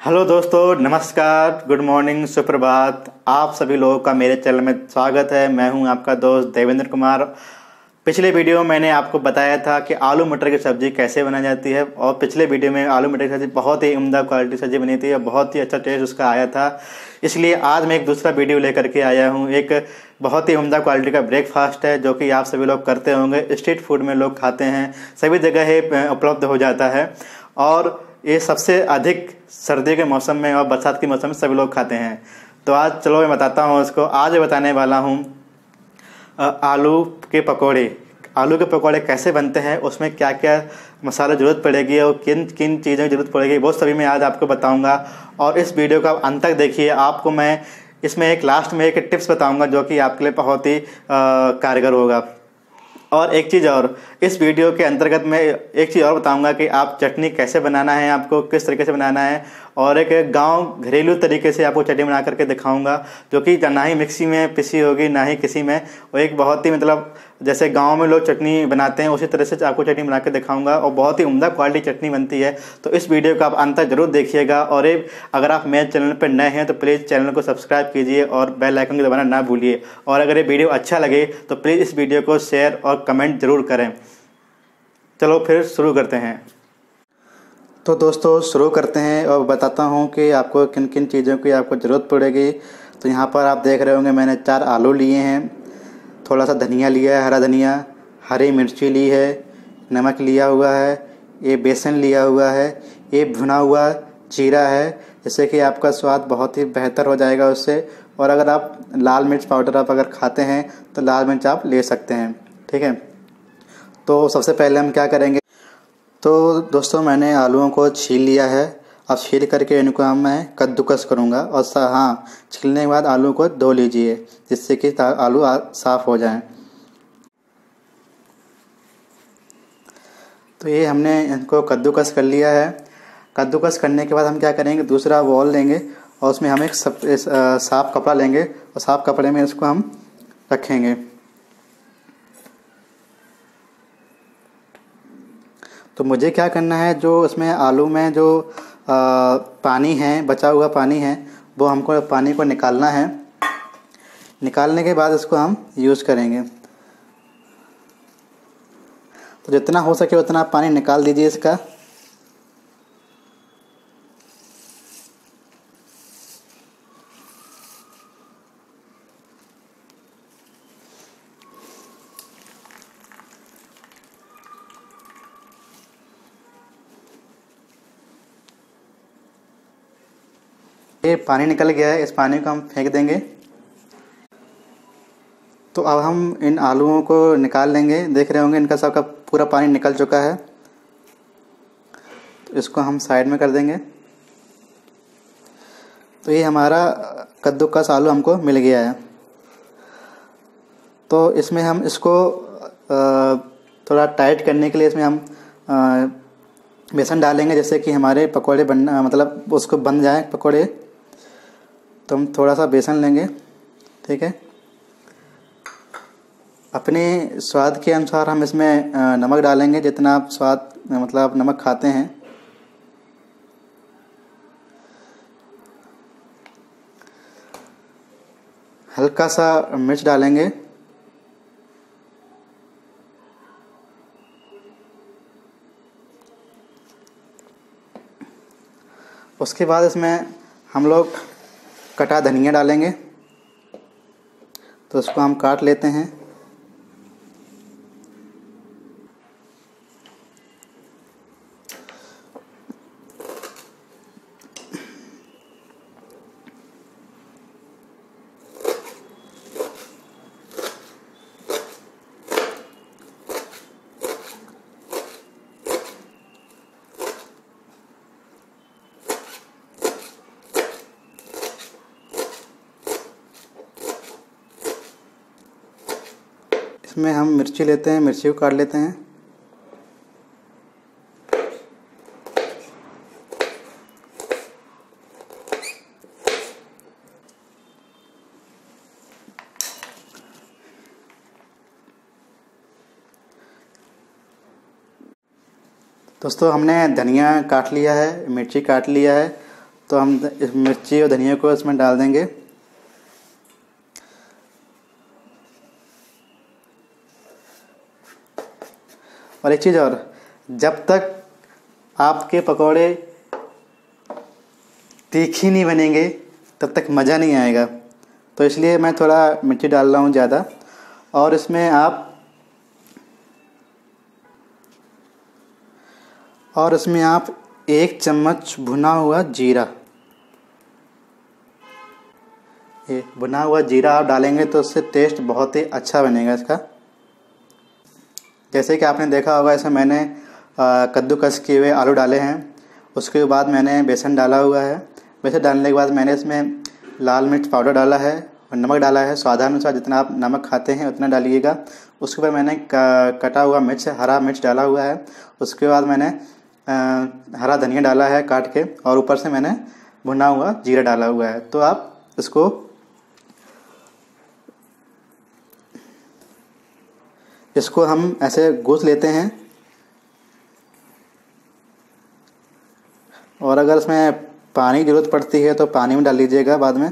Hello दोस्तों, नमस्कार, good morning, सुप्रभात। आप सभी लोगों का मेरे चैनल में स्वागत है। मैं हूं आपका दोस्त देवेंद्र कुमार। पिछले वीडियो में मैंने आपको बताया था कि आलू मटर की सब्ज़ी कैसे बनाई जाती है, और पिछले वीडियो में आलू मटर की सब्ज़ी बहुत ही उम्दा क्वालिटी सब्ज़ी बनी थी और बहुत ही अच्छा टेस्ट उसका आया था। इसलिए आज मैं एक दूसरा वीडियो लेकर के आया हूँ। एक बहुत ही उम्दा क्वालिटी का ब्रेकफास्ट है जो कि आप सभी लोग करते होंगे, स्ट्रीट फूड में लोग खाते हैं, सभी जगह ही उपलब्ध हो जाता है। और ये सबसे अधिक सर्दी के मौसम में और बरसात के मौसम में सभी लोग खाते हैं। तो आज चलो मैं बताता हूँ उसको। आज बताने वाला हूँ आलू के पकोड़े। आलू के पकोड़े कैसे बनते हैं, उसमें क्या क्या मसाला ज़रूरत पड़ेगी और किन किन चीज़ों की ज़रूरत पड़ेगी, वो सभी मैं आज आपको बताऊंगा। और इस वीडियो का अंत तक देखिए। आपको मैं इसमें एक लास्ट में एक टिप्स बताऊंगा जो कि आपके लिए बहुत ही कारगर होगा। और एक चीज़ और, इस वीडियो के अंतर्गत मैं एक चीज़ और बताऊंगा कि आप चटनी कैसे बनाना है, आपको किस तरीके से बनाना है, और एक गांव घरेलू तरीके से आपको चटनी बना करके दिखाऊंगा जो कि ना ही मिक्सी में पिसी होगी ना ही किसी में। वो एक बहुत ही मतलब जैसे गांव में लोग चटनी बनाते हैं उसी तरह से आपको चटनी बना के दिखाऊंगा, और बहुत ही उम्दा क्वालिटी चटनी बनती है। तो इस वीडियो को आप अंत तक जरूर देखिएगा। और अगर आप मेरे चैनल पर नए हैं तो प्लीज़ चैनल को सब्सक्राइब कीजिए और बेल आइकन को दबाना ना भूलिए। और अगर ये वीडियो अच्छा लगे तो प्लीज़ इस वीडियो को शेयर और कमेंट जरूर करें। चलो फिर शुरू करते हैं। तो दोस्तों शुरू करते हैं और बताता हूँ कि आपको किन किन चीज़ों की आपको ज़रूरत पड़ेगी। तो यहाँ पर आप देख रहे होंगे मैंने 4 आलू लिए हैं, थोड़ा सा धनिया लिया है, हरा धनिया, हरी मिर्ची ली है, नमक लिया हुआ है, ये बेसन लिया हुआ है, ये भुना हुआ जीरा है, जिससे कि आपका स्वाद बहुत ही बेहतर हो जाएगा उससे। और अगर आप लाल मिर्च पाउडर आप अगर खाते हैं तो लाल मिर्च आप ले सकते हैं, ठीक है। तो सबसे पहले हम क्या करेंगे, तो दोस्तों मैंने आलूओं को छील लिया है। अब छील करके इनको मैं कद्दूकस करूँगा। और हाँ, छीलने के बाद आलू को धो लीजिए जिससे कि आलू साफ़ हो जाएं। तो ये हमने इनको कद्दूकस कर लिया है। कद्दूकस करने के बाद हम क्या करेंगे, दूसरा बॉल लेंगे और उसमें हम एक साफ़ कपड़ा लेंगे और साफ़ कपड़े में इसको हम रखेंगे। तो मुझे क्या करना है, जो इसमें आलू में जो पानी है, बचा हुआ पानी है, वो हमको पानी को निकालना है। निकालने के बाद इसको हम यूज़ करेंगे। तो जितना हो सके उतना आप पानी निकाल दीजिए इसका। ये पानी निकल गया है, इस पानी को हम फेंक देंगे। तो अब हम इन आलूओं को निकाल लेंगे। देख रहे होंगे इनका सबका पूरा पानी निकल चुका है। तो इसको हम साइड में कर देंगे। तो ये हमारा कद्दूकस आलू हमको मिल गया है। तो इसमें हम इसको थोड़ा टाइट करने के लिए इसमें हम बेसन डालेंगे, जैसे कि हमारे पकोड़े बनना मतलब उसको बन जाए पकोड़े। तो हम थोड़ा सा बेसन लेंगे, ठीक है। अपने स्वाद के अनुसार हम इसमें नमक डालेंगे, जितना आप स्वाद मतलब आप नमक खाते हैं। हल्का सा मिर्च डालेंगे। उसके बाद इसमें हम लोग कटा धनिया डालेंगे। तो इसको हम काट लेते हैं। इसमें हम मिर्ची लेते हैं, मिर्ची को काट लेते हैं। दोस्तों हमने धनिया काट लिया है, मिर्ची काट लिया है, तो हम इस मिर्ची और धनिया को इसमें डाल देंगे। और एक चीज़ और, जब तक आपके पकौड़े तीखी नहीं बनेंगे तब तक मज़ा नहीं आएगा। तो इसलिए मैं थोड़ा मिर्ची डाल रहा हूँ ज़्यादा। और इसमें आप 1 चम्मच भुना हुआ जीरा, ये भुना हुआ जीरा आप डालेंगे तो उससे टेस्ट बहुत ही अच्छा बनेगा इसका। जैसे कि आपने देखा होगा, इसमें मैंने कद्दूकस किए हुए आलू डाले हैं। उसके बाद मैंने बेसन डाला हुआ है। बेसन डालने के बाद मैंने इसमें लाल मिर्च पाउडर डाला है और नमक डाला है स्वादानुसार। जितना आप नमक खाते हैं उतना डालिएगा। उसके बाद मैंने कटा हुआ मिर्च, हरा मिर्च डाला हुआ है। उसके बाद मैंने हरा धनिया डाला है काट के, और ऊपर से मैंने भुना हुआ जीरा डाला हुआ है। तो आप इसको हम ऐसे गूँथ लेते हैं। और अगर इसमें पानी की ज़रूरत पड़ती है तो पानी में डाल लीजिएगा बाद में।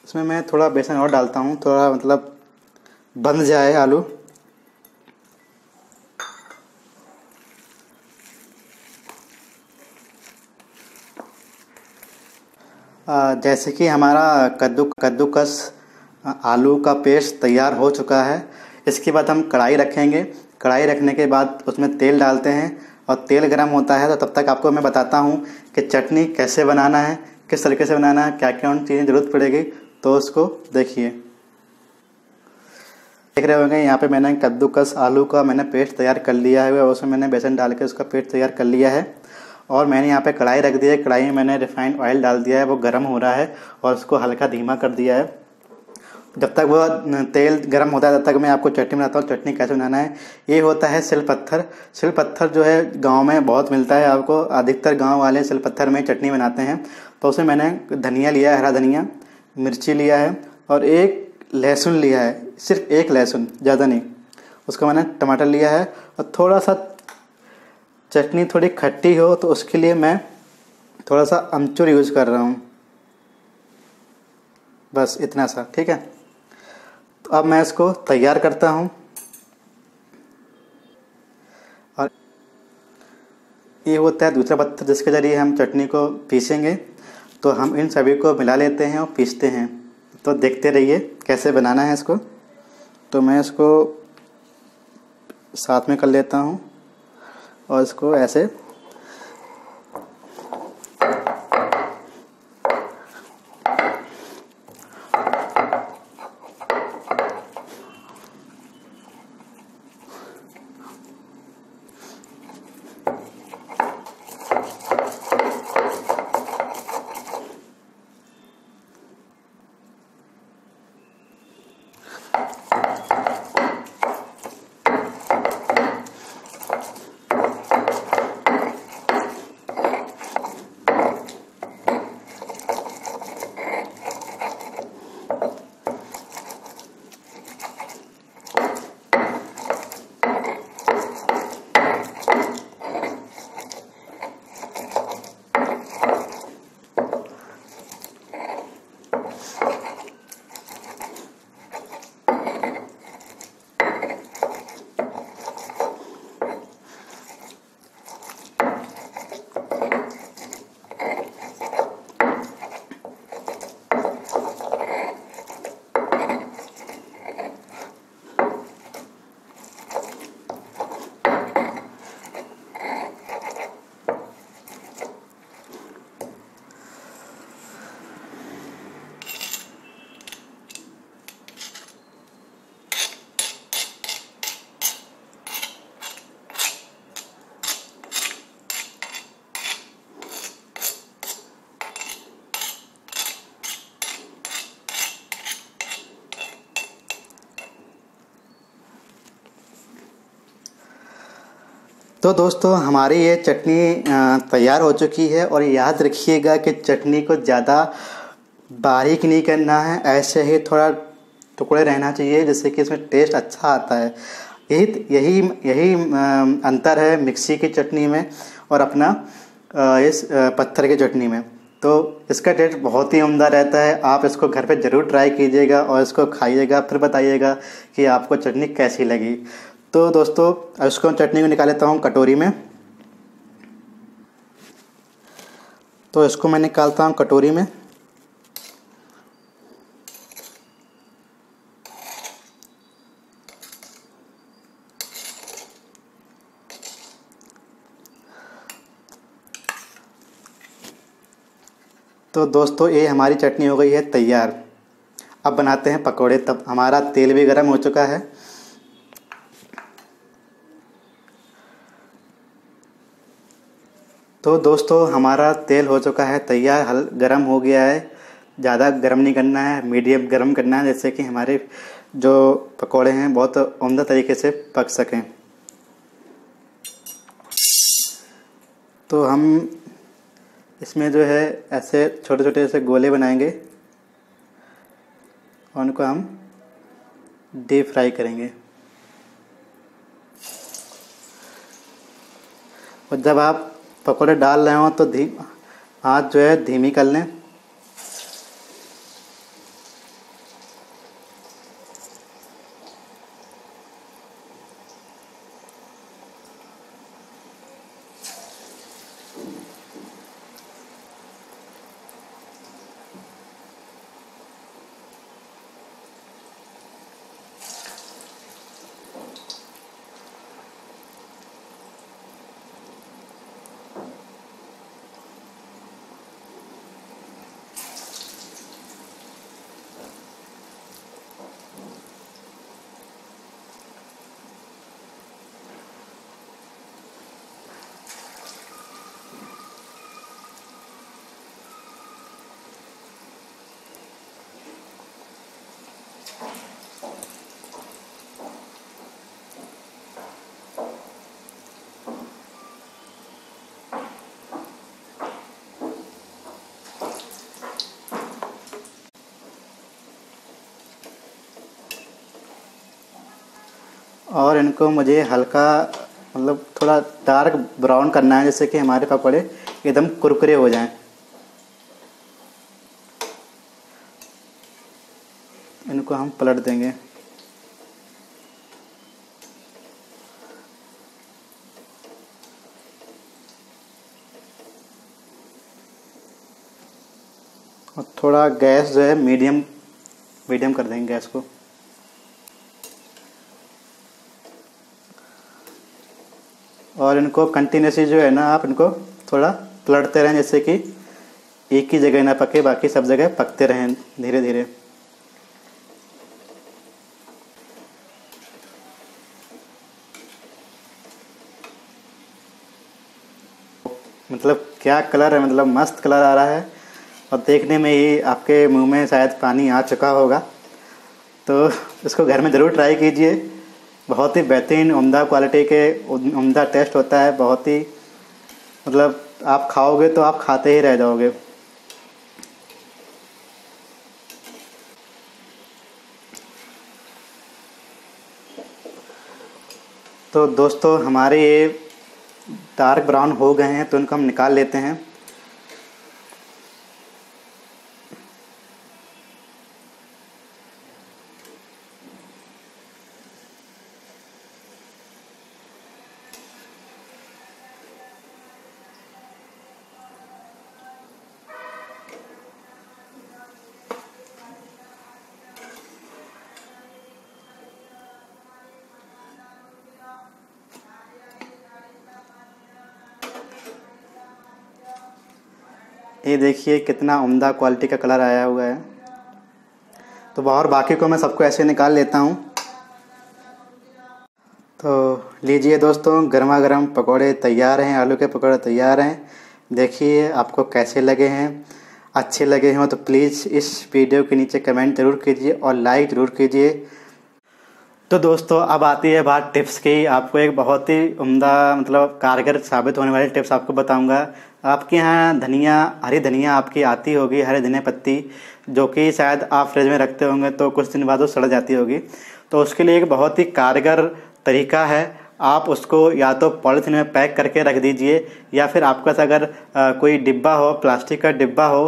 इसमें मैं थोड़ा बेसन और डालता हूँ, थोड़ा मतलब बंध जाए आलू। जैसे कि हमारा कद्दूकस आलू का पेस्ट तैयार हो चुका है। इसके बाद हम कढ़ाई रखेंगे। कढ़ाई रखने के बाद उसमें तेल डालते हैं और तेल गर्म होता है तो तब तक आपको मैं बताता हूँ कि चटनी कैसे बनाना है, किस तरीके से बनाना है, क्या क्या उन चीज़ें ज़रूरत पड़ेगी। तो उसको देखिए। देख रहे होंगे यहाँ पे मैंने कद्दूकस आलू का मैंने पेस्ट तैयार कर लिया है और उसमें मैंने बेसन डाल के उसका पेस्ट तैयार कर लिया है। और मैंने यहाँ पे कढ़ाई रख दी है। कढ़ाई में मैंने रिफाइंड ऑयल डाल दिया है, वो गर्म हो रहा है और उसको हल्का धीमा कर दिया है। जब तक वो तेल गर्म होता है तब तक मैं आपको चटनी बनाता हूँ। चटनी कैसे बनाना है, ये होता है सिलपत्थर। सिलपत्थर जो है गांव में बहुत मिलता है आपको। अधिकतर गांव वाले सिलपत्थर में चटनी बनाते हैं। तो उसमें मैंने धनिया लिया है, हरा धनिया, मिर्ची लिया है और एक लहसुन लिया है, सिर्फ एक लहसुन, ज़्यादा नहीं। उसको मैंने टमाटर लिया है और थोड़ा सा चटनी थोड़ी खट्टी हो तो उसके लिए मैं थोड़ा सा अमचूर यूज़ कर रहा हूँ, बस इतना सा, ठीक है। तो अब मैं इसको तैयार करता हूँ। और ये होता है दूसरा पत्थर जिसके ज़रिए हम चटनी को पीसेंगे। तो हम इन सभी को मिला लेते हैं और पीसते हैं। तो देखते रहिए कैसे बनाना है इसको। तो मैं इसको साथ में कर लेता हूँ और इसको ऐसे तो दोस्तों हमारी ये चटनी तैयार हो चुकी है। और याद रखिएगा कि चटनी को ज़्यादा बारीक नहीं करना है, ऐसे ही थोड़ा टुकड़े रहना चाहिए जिससे कि इसमें टेस्ट अच्छा आता है। यही यही यही अंतर है मिक्सी की चटनी में और अपना इस पत्थर की चटनी में। तो इसका टेस्ट बहुत ही उम्दा रहता है। आप इसको घर पे ज़रूर ट्राई कीजिएगा और इसको खाइएगा, फिर बताइएगा कि आपको चटनी कैसी लगी। तो दोस्तों इसको चटनी को निकाल लेता हूँ कटोरी में। तो इसको मैं निकालता हूँ कटोरी में। तो दोस्तों ये हमारी चटनी हो गई है तैयार। अब बनाते हैं पकोड़े। तब हमारा तेल भी गर्म हो चुका है। तो दोस्तों हमारा तेल हो चुका है तैयार, गर्म हो गया है। ज़्यादा गर्म नहीं करना है, मीडियम गर्म करना है, जैसे कि हमारे जो पकोड़े हैं बहुत उम्दा तरीके से पक सकें। तो हम इसमें जो है ऐसे छोटे छोटे ऐसे गोले बनाएंगे और उनको हम डीप फ्राई करेंगे। और जब आप पकोड़े डाल रहे हो तो आँच जो है धीमी कर लें। और इनको मुझे हल्का मतलब थोड़ा डार्क ब्राउन करना है, जैसे कि हमारे पकौड़े एकदम कुरकुरे हो जाएं। इनको हम पलट देंगे। और थोड़ा गैस जो है मीडियम कर देंगे गैस को। और इनको कंटिन्यूसली जो है ना आप इनको थोड़ा पलटते रहें, जैसे कि एक ही जगह ना पके, बाकी सब जगह पकते रहें धीरे धीरे। मतलब क्या कलर है, मतलब मस्त कलर आ रहा है और देखने में ही आपके मुंह में शायद पानी आ चुका होगा। तो इसको घर में ज़रूर ट्राई कीजिए। बहुत ही बेहतरीन उम्दा क्वालिटी के उम्दा टेस्ट होता है। बहुत ही मतलब आप खाओगे तो आप खाते ही रह जाओगे। तो दोस्तों हमारे ये डार्क ब्राउन हो गए हैं, तो इनको हम निकाल लेते हैं। ये देखिए कितना उम्दा क्वालिटी का कलर आया हुआ है। तो और बाकी को मैं सबको ऐसे निकाल लेता हूँ। तो लीजिए दोस्तों, गर्मा गर्म पकौड़े तैयार हैं, आलू के पकौड़े तैयार हैं। देखिए आपको कैसे लगे हैं। अच्छे लगे हों तो प्लीज़ इस वीडियो के नीचे कमेंट ज़रूर कीजिए और लाइक ज़रूर कीजिए। तो दोस्तों अब आती है बात टिप्स की। आपको एक बहुत ही उम्दा मतलब कारगर साबित होने वाली टिप्स आपको बताऊंगा। आपके यहाँ धनिया, हरी धनिया आपकी आती होगी, हरी धनिया पत्ती, जो कि शायद आप फ्रिज में रखते होंगे तो कुछ दिन बाद वो सड़ जाती होगी। तो उसके लिए एक बहुत ही कारगर तरीका है। आप उसको या तो पॉलीथीन में पैक करके रख दीजिए, या फिर आपके पास अगर कोई डिब्बा हो, प्लास्टिक का डिब्बा हो,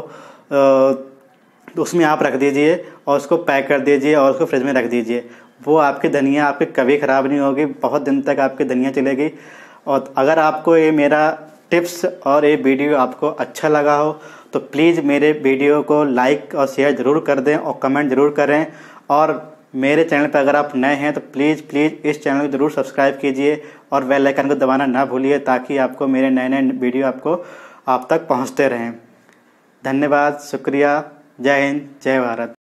तो उसमें आप रख दीजिए और उसको पैक कर दीजिए और उसको फ्रिज में रख दीजिए। वो आपकी धनिया आपकी कभी ख़राब नहीं होगी, बहुत दिन तक आपकी धनिया चलेगी। और अगर आपको ये मेरा टिप्स और ये वीडियो आपको अच्छा लगा हो तो प्लीज़ मेरे वीडियो को लाइक और शेयर ज़रूर कर दें और कमेंट ज़रूर करें। और मेरे चैनल पर अगर आप नए हैं तो प्लीज़ इस चैनल को ज़रूर सब्सक्राइब कीजिए और बेल आइकन को दबाना ना भूलिए, ताकि आपको मेरे नए वीडियो आप तक पहुँचते रहें। धन्यवाद, शुक्रिया, जय हिंद, जय भारत।